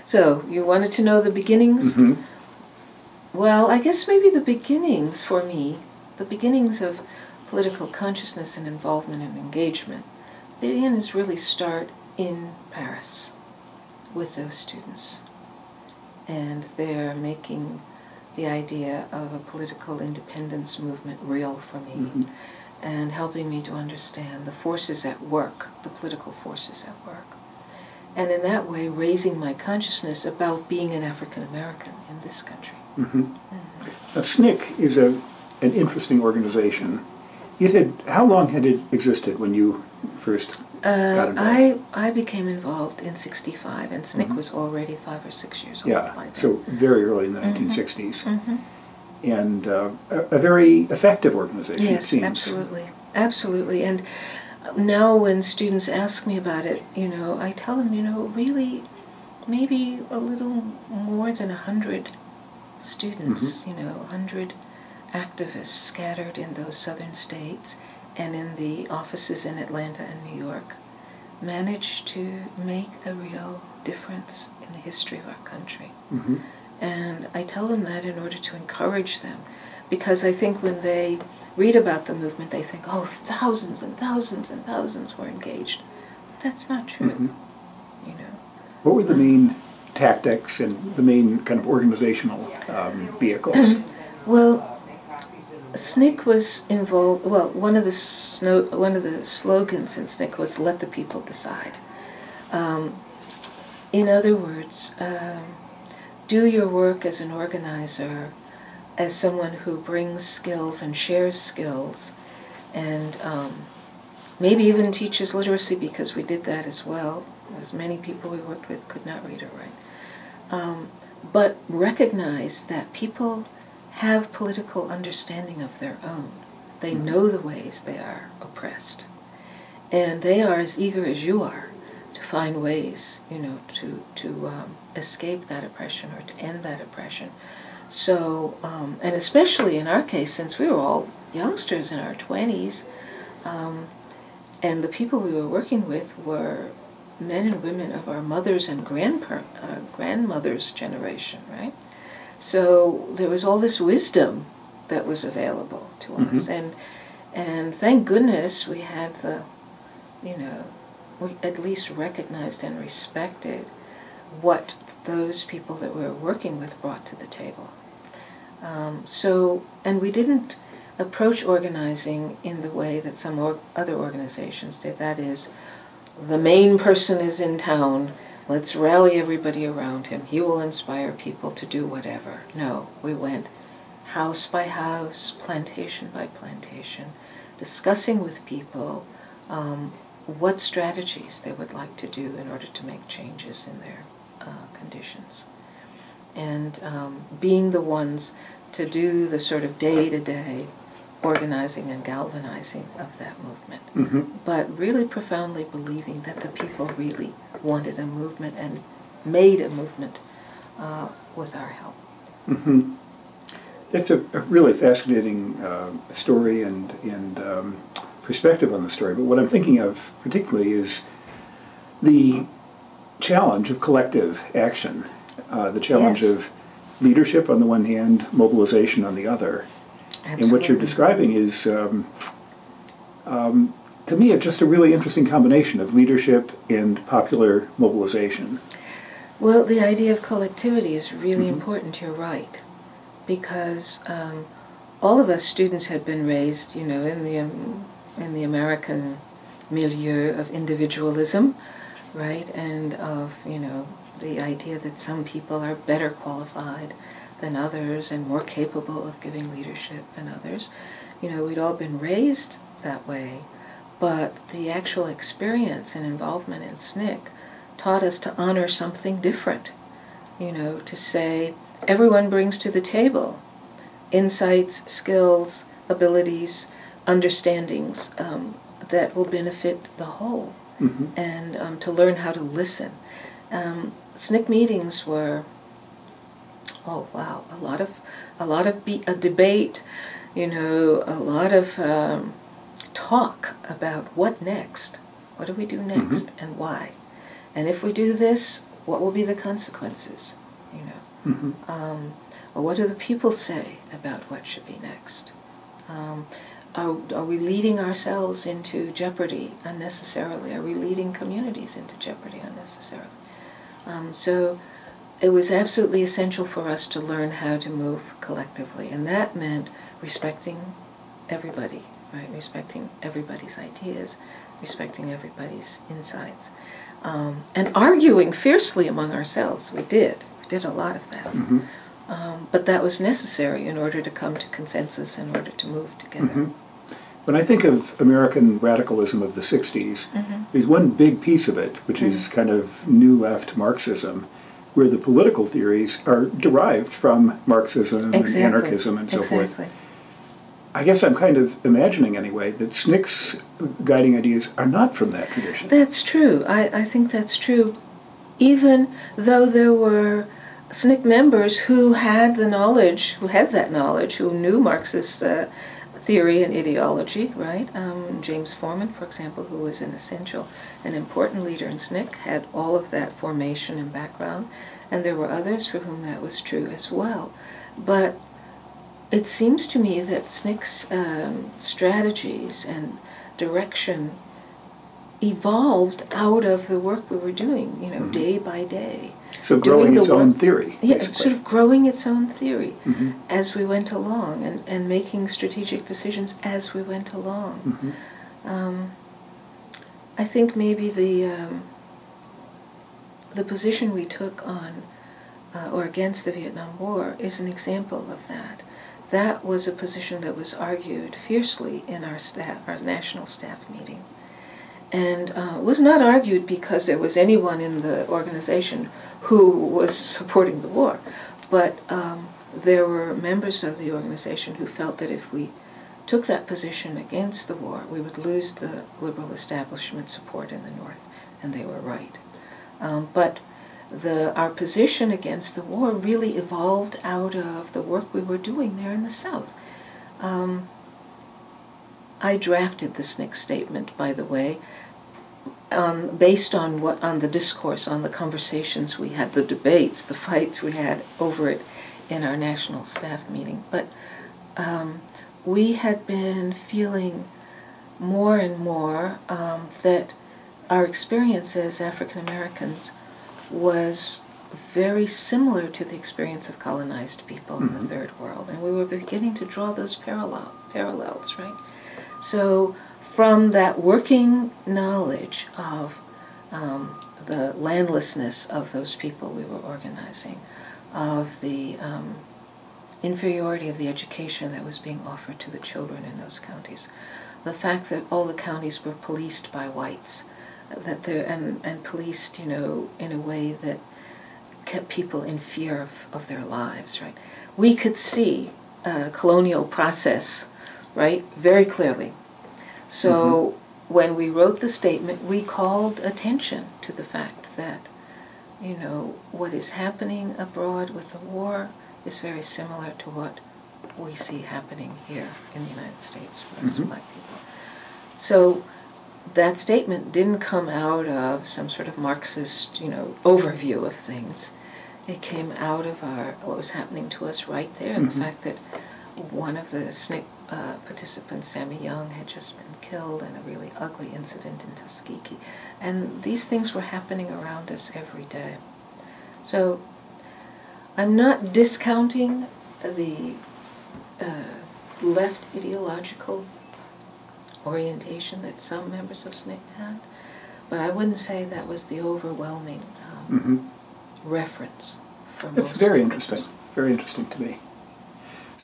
So, you wanted to know the beginnings? Mm-hmm. Well, I guess maybe the beginnings for me, the beginnings of political consciousness and involvement and engagement, beginnings really start in Paris with those students. And they're making the idea of a political independence movement real for me, Mm-hmm. and helping me to understand the forces at work, the political forces at work. And in that way, raising my consciousness about being an African American in this country. Mm-hmm. Now, SNCC is an interesting organization. How long had it existed when you first got involved? I became involved in '65, and SNCC Mm-hmm. was already 5 or 6 years old. Yeah, by then. so very early in the 1960s. Mm-hmm. And a very effective organization, it Yes, seems. absolutely. Absolutely. And now when students ask me about it, I tell them, really, maybe a little more than 100 students, Mm-hmm. 100 activists scattered in those southern states and in the offices in Atlanta and New York managed to make a real difference in the history of our country. Mm-hmm. And I tell them that in order to encourage them, because I think when they read about the movement, they think, oh, thousands and thousands and thousands were engaged. That's not true, Mm-hmm. What were the main tactics and the main kind of organizational vehicles? Well, SNCC was involved. Well, one of the slogans in SNCC was "Let the people decide." In other words, do your work as an organizer, as someone who brings skills and shares skills, and maybe even teaches literacy, because we did that as well, as many people we worked with could not read or write. But recognize that people have political understanding of their own. They know the ways they are oppressed. And they are as eager as you are to find ways, to escape that oppression or to end that oppression. So, and especially in our case, since we were all youngsters in our 20s, and the people we were working with were men and women of our mothers and grandmothers' generation, right? So there was all this wisdom that was available to us, and thank goodness we had we at least recognized and respected what those people that we were working with brought to the table. And we didn't approach organizing in the way that some other organizations did. That is, the main person is in town, let's rally everybody around him. He will inspire people to do whatever. No, we went house by house, plantation by plantation, discussing with people what strategies they would like to do in order to make changes in their conditions. And being the ones to do the sort of day-to-day organizing and galvanizing of that movement, but really profoundly believing that the people really wanted a movement and made a movement with our help. Mm-hmm. That's a really fascinating story and perspective on the story. But what I'm thinking of particularly is the challenge of collective action, the challenge of leadership on the one hand, mobilization on the other. Absolutely. And what you're describing is, to me, it's just a really interesting combination of leadership and popular mobilization. Well, the idea of collectivity is really important, you're right, because all of us students had been raised, in the American milieu of individualism, right, and of, the idea that some people are better qualified than others and more capable of giving leadership than others. We'd all been raised that way, but the actual experience and involvement in SNCC taught us to honor something different, to say everyone brings to the table insights, skills, abilities, understandings that will benefit the whole, and to learn how to listen. SNCC meetings were, oh wow, a lot of debate, a lot of talk about what next, what do we do next, and why, and if we do this, what will be the consequences, you know? Mm-hmm. Or what do the people say about what should be next? Are we leading ourselves into jeopardy unnecessarily? Are we leading communities into jeopardy unnecessarily? So it was absolutely essential for us to learn how to move collectively, and that meant respecting everybody, right? Respecting everybody's ideas, respecting everybody's insights, and arguing fiercely among ourselves. We did a lot of that. Mm-hmm. But that was necessary in order to come to consensus, in order to move together. Mm-hmm. When I think of American radicalism of the 60s, there's one big piece of it, which is kind of new left Marxism, where the political theories are derived from Marxism and anarchism and so forth. I guess I'm kind of imagining, anyway, that SNCC's guiding ideas are not from that tradition. That's true. I think that's true. Even though there were SNCC members who had the knowledge, who knew Marxist theory and ideology, right? James Forman, for example, who was an important leader in SNCC, had all of that formation and background, and there were others for whom that was true as well. But it seems to me that SNCC's strategies and direction evolved out of the work we were doing, you know, day by day. So growing its own theory. Yeah, sort of growing its own theory as we went along, and making strategic decisions as we went along. I think maybe the position we took on or against the Vietnam War is an example of that. That was a position that was argued fiercely in our national staff meeting. And was not argued because there was anyone in the organization who was supporting the war, but there were members of the organization who felt that if we took that position against the war, we would lose the liberal establishment support in the North, and they were right. But our position against the war really evolved out of the work we were doing there in the South. I drafted the SNCC statement, by the way, based on the discourse, on the conversations we had, the debates, the fights we had over it in our national staff meeting. But we had been feeling more and more that our experience as African Americans was very similar to the experience of colonized people in the Third World, and we were beginning to draw those parallels, right? So from that working knowledge of the landlessness of those people we were organizing, of the inferiority of the education that was being offered to the children in those counties, the fact that all the counties were policed by whites, and policed, you know, in a way that kept people in fear of their lives, right? We could see a colonial process, right, very clearly. So when we wrote the statement, we called attention to the fact that, you know, what is happening abroad with the war is very similar to what we see happening here in the United States for us black people. So that statement didn't come out of some sort of Marxist, you know, overview of things. It came out of what was happening to us right there, the fact that one of the SNCC participants, Sammy Young, had just been killed in a really ugly incident in Tuskegee. And these things were happening around us every day. So I'm not discounting the left ideological orientation that some members of SNCC had, but I wouldn't say that was the overwhelming reference for most. It's very interesting to me.